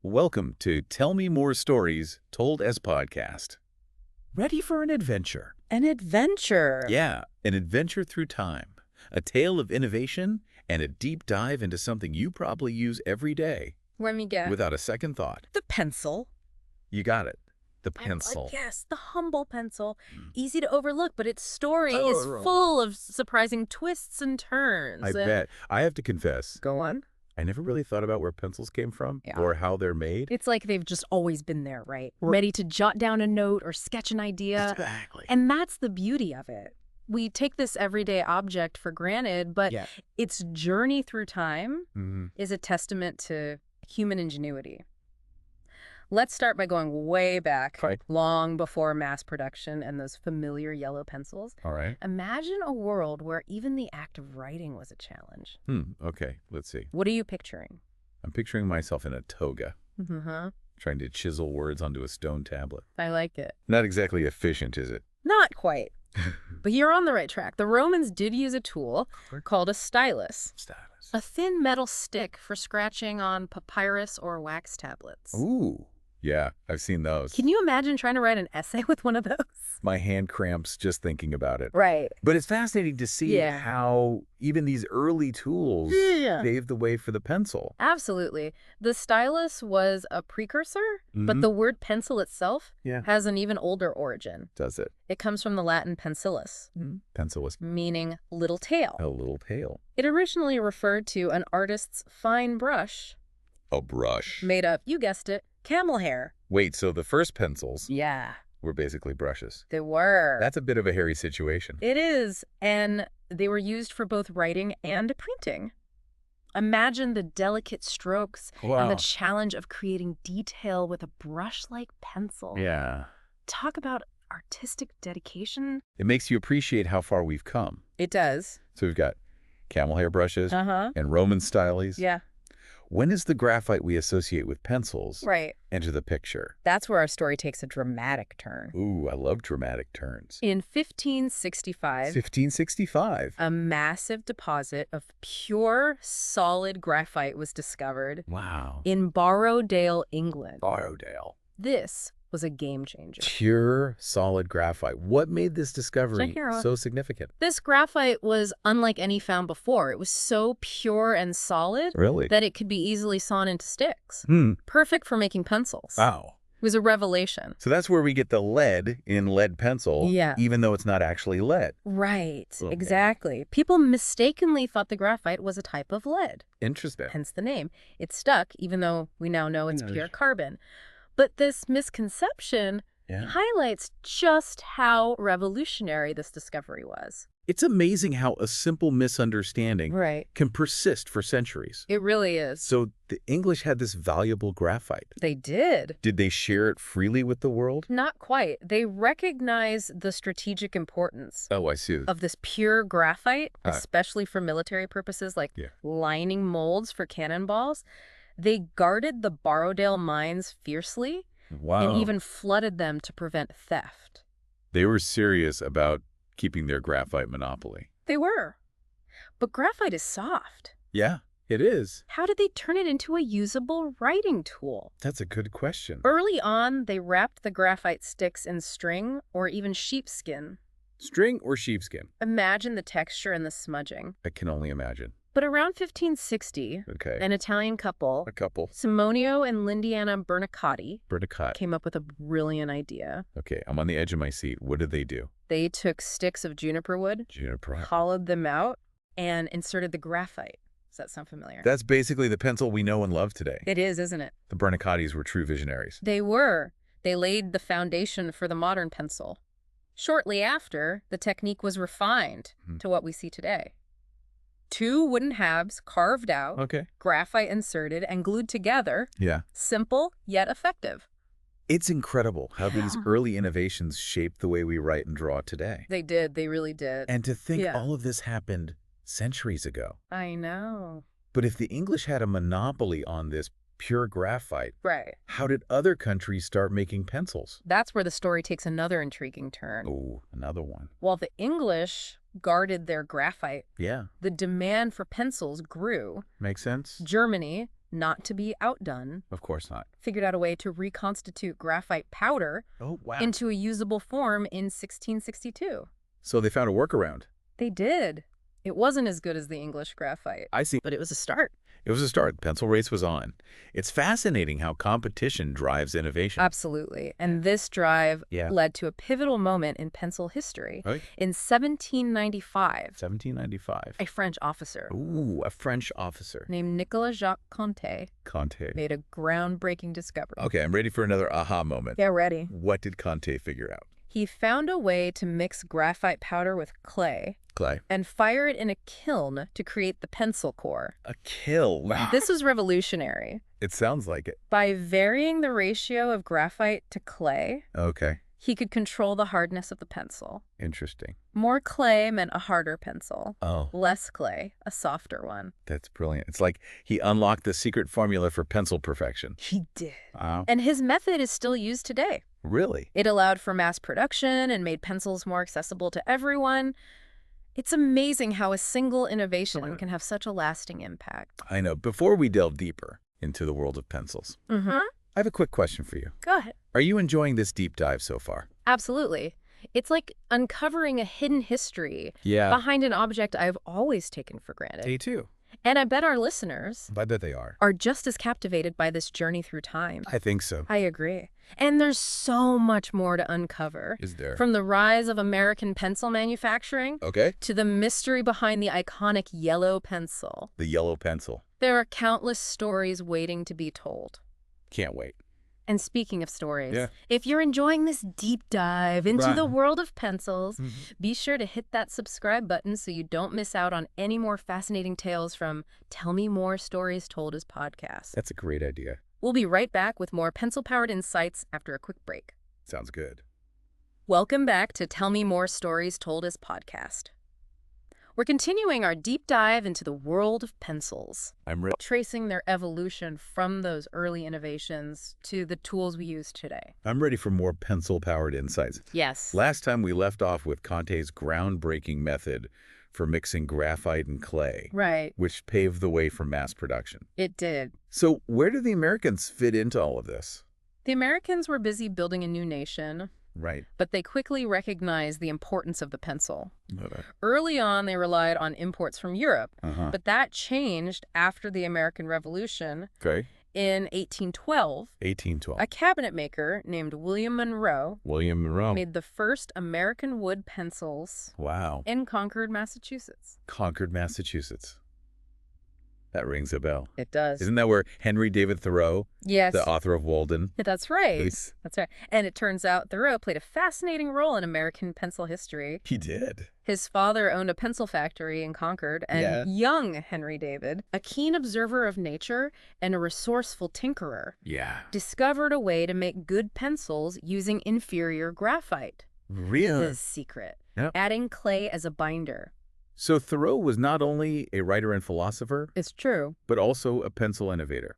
Welcome to Tell Me More Stories Told as Podcast. Ready for an adventure? An adventure. Yeah, an adventure through time. A tale of innovation and a deep dive into something you probably use every day Let me guess. without a second thought. The pencil. You got it. The pencil. Yes, the humble pencil. Easy to overlook, but its story is Oh. full of surprising twists and turns. I bet. I have to confess, Go on. I never really thought about where pencils came from Yeah. or how they're made. It's like they've just always been there, right? Ready to jot down a note or sketch an idea. Exactly. And that's the beauty of it. We take this everyday object for granted, but Yeah. its journey through time Mhm. is a testament to human ingenuity. Let's start by going way back, Right. long before mass production and those familiar yellow pencils. All right. Imagine a world where even the act of writing was a challenge. Okay, let's see. What are you picturing? I'm picturing myself in a toga, Uh-huh. trying to chisel words onto a stone tablet. I like it. Not exactly efficient, is it? Not quite. But you're on the right track. The Romans did use a tool called a stylus, Stylus. a thin metal stick for scratching on papyrus or wax tablets. Ooh. Yeah, I've seen those. Can you imagine trying to write an essay with one of those? My hand cramps just thinking about it. Right. But it's fascinating to see Yeah. how even these early tools Yeah. paved the way for the pencil. Absolutely. The stylus was a precursor, but Mhm. the word pencil itself Yeah. has an even older origin. Does it? It comes from the Latin pensillus, Pencil was meaning little tail. a little tail. It originally referred to an artist's fine brush A brush. made of, you guessed it, camel hair. Wait, so the first pencils Yeah, were basically brushes. they were. That's a bit of a hairy situation. It is, and they were used for both writing and printing. Imagine the delicate strokes and the challenge of creating detail with a brush-like pencil. Yeah. Talk about artistic dedication. It makes you appreciate how far we've come. It does. So we've got camel hair brushes Uh-huh. and Roman styles. Yeah, When does the graphite we associate with pencils right. enter the picture? That's where our story takes a dramatic turn. Ooh, I love dramatic turns. In 1565, 1565. a massive deposit of pure, solid graphite was discovered Wow. in Borrowdale, England. Borrowdale. This was a game changer. Pure, solid graphite. What made this discovery hero. so significant? This graphite was unlike any found before. It was so pure and solid Really? that it could be easily sawn into sticks. Hmm. Perfect for making pencils. Wow. It was a revelation. So that's where we get the lead in lead pencil, Yeah. even though it's not actually lead. Right, Okay. exactly. People mistakenly thought the graphite was a type of lead, Interesting. hence the name. It stuck, even though we now know it's Yeah, pure it's- carbon. But this misconception Yeah. highlights just how revolutionary this discovery was. It's amazing how a simple misunderstanding Right. can persist for centuries. It really is. So the English had this valuable graphite. They did. Did they share it freely with the world? Not quite. They recognize the strategic importance Oh, I see. of this pure graphite, Ah. especially for military purposes like Yeah. lining molds for cannonballs. They guarded the Borrowdale mines fiercely Wow. and even flooded them to prevent theft. They were serious about keeping their graphite monopoly. They were. But graphite is soft. Yeah, it is. How did they turn it into a usable writing tool? That's a good question. Early on, they wrapped the graphite sticks in string or even sheepskin. String or sheepskin? Imagine the texture and the smudging. I can only imagine. But around 1560, Okay. an Italian couple, A couple. Simonio and Lindiana Bernicati, Bernicott. came up with a brilliant idea. Okay, I'm on the edge of my seat. What did they do? They took sticks of juniper wood, Juniper. hollowed them out, and inserted the graphite. Does that sound familiar? That's basically the pencil we know and love today. It is, isn't it? The Bernicottis were true visionaries. They were. They laid the foundation for the modern pencil. Shortly after, the technique was refined to what we see today. 2 wooden halves carved out, Okay. graphite inserted, and glued together. Yeah. Simple, yet effective. It's incredible how these Yeah. early innovations shaped the way we write and draw today. They did. They really did. And to think Yeah. all of this happened centuries ago. I know. But if the English had a monopoly on this pure graphite, Right. how did other countries start making pencils? That's where the story takes another intriguing turn. Oh, another one. While the English guarded their graphite, Yeah, the demand for pencils grew. makes sense. Germany, not to be outdone, Of course not. figured out a way to reconstitute graphite powder into a usable form in 1662. So they found a workaround. They did. It wasn't as good as the English graphite, I see. but it was a start. It was a start. The pencil race was on. It's fascinating how competition drives innovation. Absolutely. And this drive led to a pivotal moment in pencil history. Right. In 1795, 1795. a French officer Ooh, a French officer. named Nicolas Jacques Conté Conté. made a groundbreaking discovery. Okay, I'm ready for another aha moment. Get ready. What did Conté figure out? He found a way to mix graphite powder with clay Clay. and fire it in a kiln to create the pencil core. A kiln. This was revolutionary. It sounds like it. By varying the ratio of graphite to clay, Okay. he could control the hardness of the pencil. Interesting. More clay meant a harder pencil. Oh, Less clay, a softer one. that's brilliant. It's like he unlocked the secret formula for pencil perfection. He did. Wow. And his method is still used today. Really? It allowed for mass production and made pencils more accessible to everyone. It's amazing how a single innovation can have such a lasting impact. I know. Before we delve deeper into the world of pencils, I have a quick question for you. Go ahead. Are you enjoying this deep dive so far? Absolutely. It's like uncovering a hidden history Yeah. behind an object I've always taken for granted. Me too. And I bet our listeners I bet they are. are just as captivated by this journey through time. I think so. I agree. And there's so much more to uncover. Is there? From the rise of American pencil manufacturing Okay. to the mystery behind the iconic yellow pencil. The yellow pencil. There are countless stories waiting to be told. Can't wait. And speaking of stories, Yeah. if you're enjoying this deep dive into Right. the world of pencils, be sure to hit that subscribe button so you don't miss out on any more fascinating tales from Tell Me More Stories Told as podcast. That's a great idea. We'll be right back with more pencil-powered insights after a quick break. Sounds good. Welcome back to Tell Me More Stories Told as podcast. We're continuing our deep dive into the world of pencils, I'm ready. tracing their evolution from those early innovations to the tools we use today. I'm ready for more pencil-powered insights. Yes. Last time we left off with Conté's groundbreaking method for mixing graphite and clay, Right. which paved the way for mass production. It did. So where do the Americans fit into all of this? The Americans were busy building a new nation, Right. but they quickly recognized the importance of the pencil. Uh-huh. Early on, they relied on imports from Europe, but that changed after the American Revolution. Okay. In 1812, 1812. a cabinet maker named William Monroe William Monroe. made the first American wood pencils Wow. in Concord, Massachusetts. Concord, Massachusetts. That rings a bell. It does. Isn't that where Henry David Thoreau, Yes. the author of Walden? That's right. Nice. That's right. And it turns out Thoreau played a fascinating role in American pencil history. He did. His father owned a pencil factory in Concord, and young Henry David, a keen observer of nature and a resourceful tinkerer, Yeah. discovered a way to make good pencils using inferior graphite. Really? The secret. Yep. Adding clay as a binder. So Thoreau was not only a writer and philosopher, It's true. but also a pencil innovator.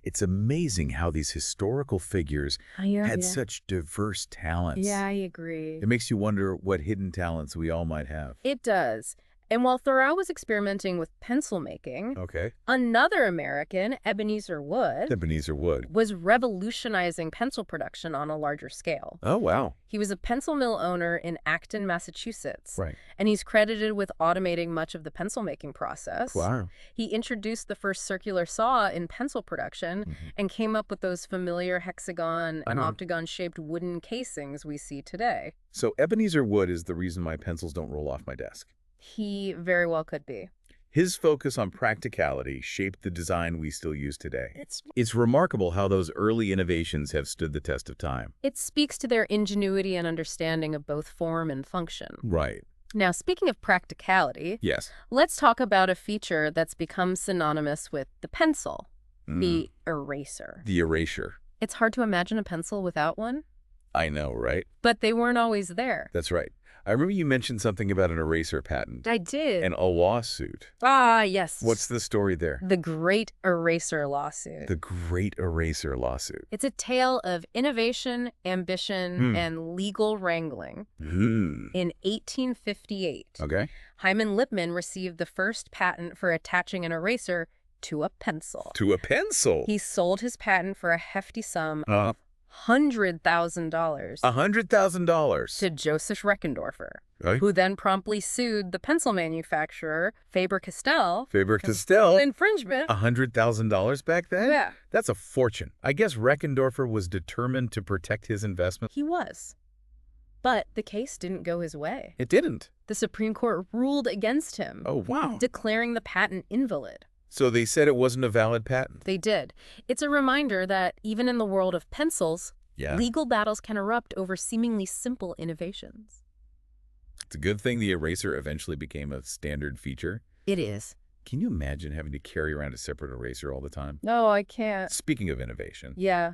It's amazing how these historical figures had such diverse talents. Yeah, I agree. It makes you wonder what hidden talents we all might have. It does. And while Thoreau was experimenting with pencil making, Okay. another American, Ebenezer Wood, Ebenezer Wood. was revolutionizing pencil production on a larger scale. Oh, wow. He was a pencil mill owner in Acton, Massachusetts, Right. and he's credited with automating much of the pencil making process. Wow. He introduced the first circular saw in pencil production and came up with those familiar hexagon and octagon-shaped wooden casings we see today. So Ebenezer Wood is the reason my pencils don't roll off my desk. He very well could be. His focus on practicality shaped the design we still use today. It's remarkable how those early innovations have stood the test of time. It speaks to their ingenuity and understanding of both form and function. Right. Now, speaking of practicality, Yes. let's talk about a feature that's become synonymous with the pencil, the eraser. The erasure. It's hard to imagine a pencil without one, I know, right? but they weren't always there. That's right. I remember you mentioned something about an eraser patent I did. and a lawsuit. Ah, yes. What's the story there? The Great Eraser Lawsuit. The Great Eraser Lawsuit. It's a tale of innovation, ambition, and legal wrangling. In 1858, Okay. Hyman Lipman received the first patent for attaching an eraser to a pencil. To a pencil? He sold his patent for a hefty sum of $100,000. $100,000? To Joseph Reckendorfer, Right. who then promptly sued the pencil manufacturer, Faber-Castell. Faber-Castell? Infringement. $100,000 back then? Yeah. That's a fortune. I guess Reckendorfer was determined to protect his investment. He was. But the case didn't go his way. It didn't. The Supreme Court ruled against him, Oh, wow. declaring the patent invalid. So they said it wasn't a valid patent. They did. It's a reminder that even in the world of pencils, legal battles can erupt over seemingly simple innovations. It's a good thing the eraser eventually became a standard feature. It is. Can you imagine having to carry around a separate eraser all the time? No, I can't. Speaking of innovation. Yeah.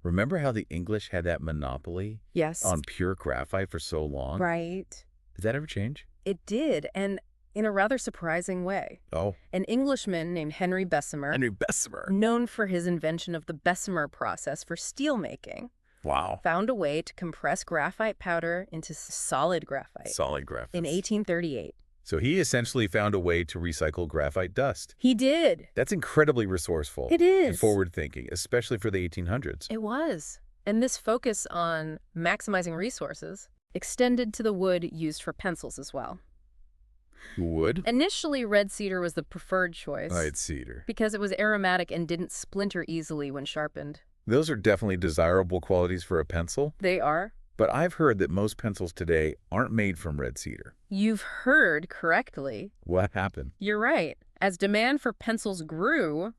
Remember how the English had that monopoly on pure graphite for so long? Right. Did that ever change? It did, and in a rather surprising way. Oh. An Englishman named Henry Bessemer. Henry Bessemer. Known for his invention of the Bessemer process for steel making. Wow. Found a way to compress graphite powder into solid graphite. Solid graphite. In 1838. So he essentially found a way to recycle graphite dust. He did. That's incredibly resourceful. It is. And forward-thinking, especially for the 1800s. It was. And this focus on maximizing resources extended to the wood used for pencils as well. Wood? Initially, red cedar was the preferred choice. Red cedar. Because it was aromatic and didn't splinter easily when sharpened. Those are definitely desirable qualities for a pencil. They are. But I've heard that most pencils today aren't made from red cedar. You've heard correctly. What happened? You're right. As demand for pencils grew,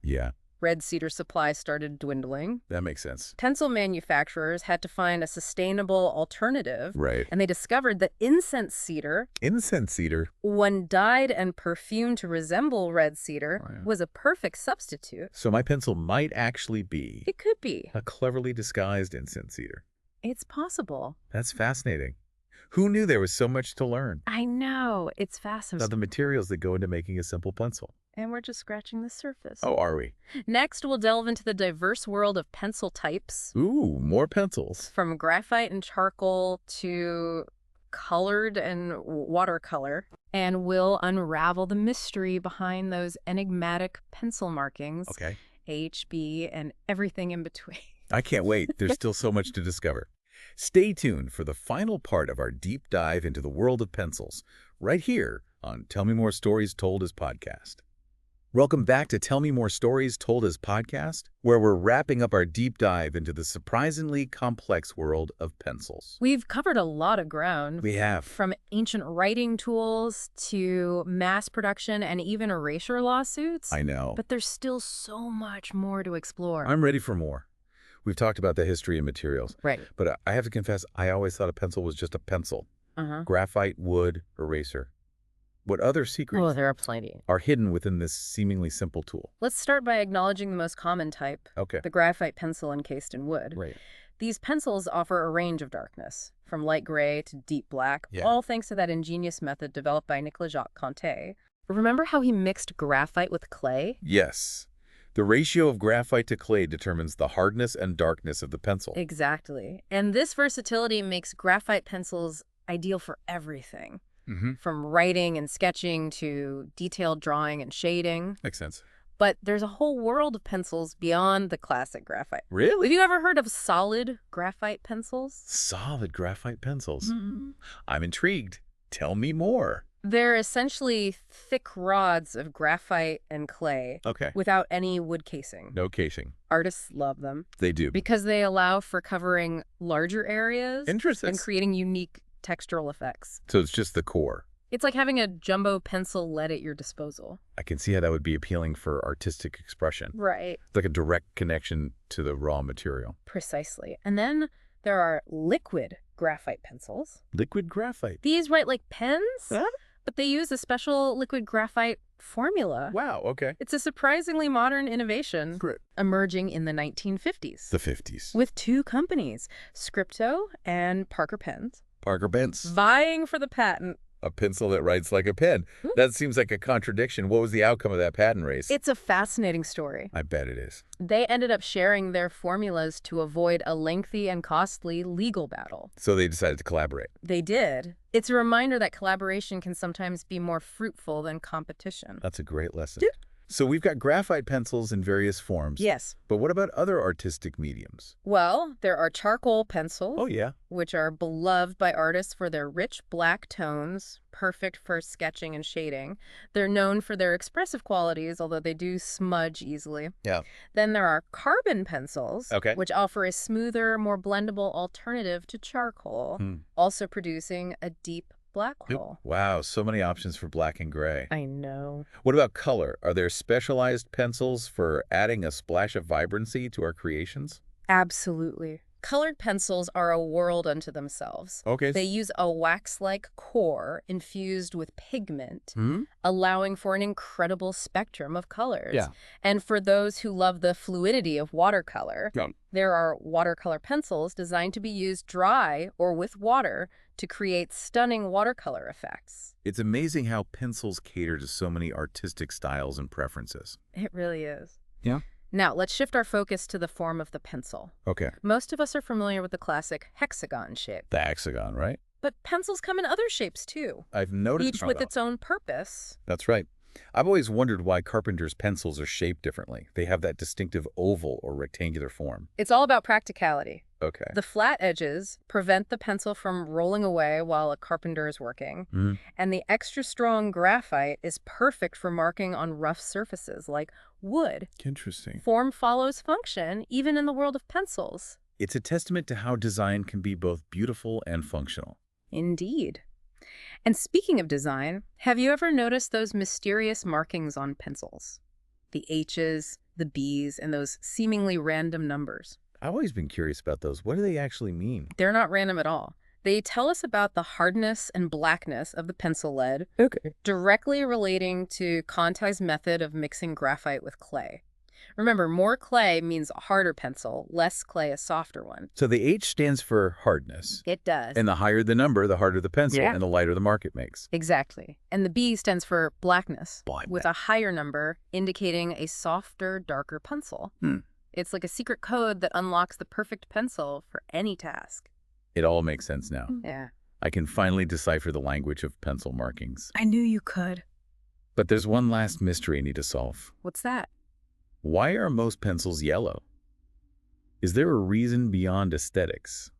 red cedar supply started dwindling. That makes sense. Pencil manufacturers had to find a sustainable alternative. Right. And they discovered that incense cedar, when dyed and perfumed to resemble red cedar, was a perfect substitute. So my pencil might actually be... It could be. A cleverly disguised incense cedar. It's possible. That's fascinating. Who knew there was so much to learn? I know. It's fascinating. About the materials that go into making a simple pencil. And we're just scratching the surface. Oh, are we? Next, we'll delve into the diverse world of pencil types. Ooh, more pencils. From graphite and charcoal to colored and watercolor. And we'll unravel the mystery behind those enigmatic pencil markings. Okay. H, B, and everything in between. I can't wait. There's still so much to discover. Stay tuned for the final part of our deep dive into the world of pencils, right here on Tell Me More Stories Told as Podcast. Welcome back to Tell Me More Stories Told as Podcast, where we're wrapping up our deep dive into the surprisingly complex world of pencils. We've covered a lot of ground. We have. From ancient writing tools to mass production and even erasure lawsuits. I know. But there's still so much more to explore. I'm ready for more. We've talked about the history and materials. Right. But I have to confess, I always thought a pencil was just a pencil. Graphite, wood, eraser. What other secrets there are plenty. Are hidden within this seemingly simple tool? Let's start by acknowledging the most common type. Okay. The graphite pencil encased in wood. Right. These pencils offer a range of darkness, from light gray to deep black, all thanks to that ingenious method developed by Nicolas Jacques Conté. Remember how he mixed graphite with clay? Yes. The ratio of graphite to clay determines the hardness and darkness of the pencil. Exactly. And this versatility makes graphite pencils ideal for everything. From writing and sketching to detailed drawing and shading. Makes sense. But there's a whole world of pencils beyond the classic graphite. Really? Have you ever heard of solid graphite pencils? Solid graphite pencils? I'm intrigued. Tell me more. They're essentially thick rods of graphite and clay without any wood casing. No casing. Artists love them. They do. Because they allow for covering larger areas. Interesting. And creating unique textural effects. So it's just the core. It's like having a jumbo pencil lead at your disposal. I can see how that would be appealing for artistic expression. Right. It's like a direct connection to the raw material. Precisely. And then there are liquid graphite pencils. Liquid graphite? These write like pens, but they use a special liquid graphite formula. Wow, okay. It's a surprisingly modern innovation. Great. Emerging in the 1950s. The 50s. With two companies, Scripto and Parker Pens. Parker Pens. Vying for the patent. A pencil that writes like a pen. That seems like a contradiction. What was the outcome of that patent race? It's a fascinating story. I bet it is. They ended up sharing their formulas to avoid a lengthy and costly legal battle. So they decided to collaborate. They did. It's a reminder that collaboration can sometimes be more fruitful than competition. That's a great lesson. So we've got graphite pencils in various forms. Yes. But what about other artistic mediums? Well, there are charcoal pencils, Oh, yeah. which are beloved by artists for their rich black tones, perfect for sketching and shading. They're known for their expressive qualities, although they do smudge easily. Yeah. Then there are carbon pencils, Okay. which offer a smoother, more blendable alternative to charcoal, also producing a deep black hole. Wow, so many options for black and gray. I know. What about color? Are there specialized pencils for adding a splash of vibrancy to our creations? Absolutely. Colored pencils are a world unto themselves. Okay. They use a wax-like core infused with pigment, allowing for an incredible spectrum of colors. Yeah. And for those who love the fluidity of watercolor, there are watercolor pencils designed to be used dry or with water to create stunning watercolor effects. It's amazing how pencils cater to so many artistic styles and preferences. It really is. Yeah. Now, let's shift our focus to the form of the pencil. Okay. Most of us are familiar with the classic hexagon shape. The hexagon, right? But pencils come in other shapes, too. I've noticed. Each with its own purpose. That's right. I've always wondered why carpenters' pencils are shaped differently. They have that distinctive oval or rectangular form. It's all about practicality. Okay. The flat edges prevent the pencil from rolling away while a carpenter is working. And the extra strong graphite is perfect for marking on rough surfaces like wood. Interesting. Form follows function, even in the world of pencils. It's a testament to how design can be both beautiful and functional. Indeed. And speaking of design, have you ever noticed those mysterious markings on pencils? The H's, the B's, and those seemingly random numbers. I've always been curious about those. What do they actually mean? They're not random at all. They tell us about the hardness and blackness of the pencil lead, directly relating to Conti's method of mixing graphite with clay. Remember, more clay means a harder pencil, less clay a softer one. So the H stands for hardness. It does. And the higher the number, the harder the pencil, and the lighter the mark it makes. Exactly. And the B stands for blackness, Blackness. with a higher number indicating a softer, darker pencil. It's like a secret code that unlocks the perfect pencil for any task. It all makes sense now. Yeah. I can finally decipher the language of pencil markings. I knew you could. But there's one last mystery I need to solve. What's that? Why are most pencils yellow? Is there a reason beyond aesthetics?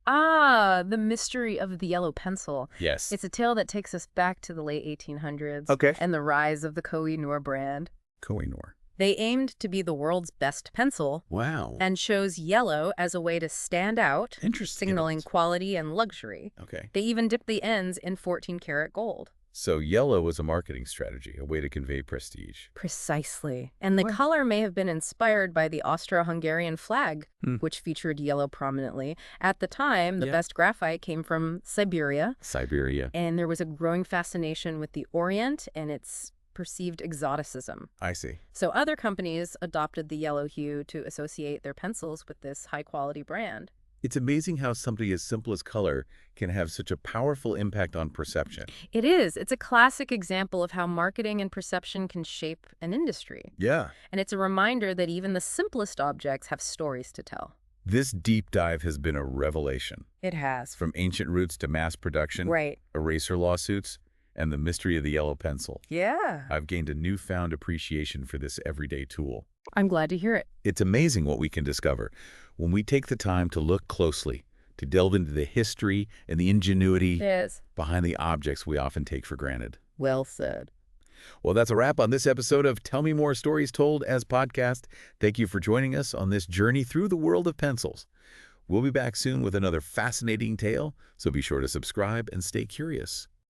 Ah, the mystery of the yellow pencil. Yes. It's a tale that takes us back to the late 1800s. Okay. And the rise of the Koh-i-Noor brand. Koh-i-Noor. They aimed to be the world's best pencil. Wow. And chose yellow as a way to stand out, Interesting. signaling quality and luxury. Okay. They even dipped the ends in 14-karat gold. So yellow was a marketing strategy, a way to convey prestige. Precisely. And the color may have been inspired by the Austro-Hungarian flag, which featured yellow prominently. At the time, the best graphite came from Siberia. Siberia. And there was a growing fascination with the Orient and its perceived exoticism. I see. So other companies adopted the yellow hue to associate their pencils with this high-quality brand. It's amazing how something as simple as color can have such a powerful impact on perception. It is. It's a classic example of how marketing and perception can shape an industry. Yeah. And it's a reminder that even the simplest objects have stories to tell. This deep dive has been a revelation. It has. From ancient roots to mass production, Right. eraser lawsuits, and the mystery of the yellow pencil. Yeah. I've gained a newfound appreciation for this everyday tool. I'm glad to hear it. It's amazing what we can discover when we take the time to look closely, to delve into the history and the ingenuity behind the objects we often take for granted. Well said. Well, that's a wrap on this episode of Tell Me More Stories Told as podcast. Thank you for joining us on this journey through the world of pencils. We'll be back soon with another fascinating tale, so be sure to subscribe and stay curious.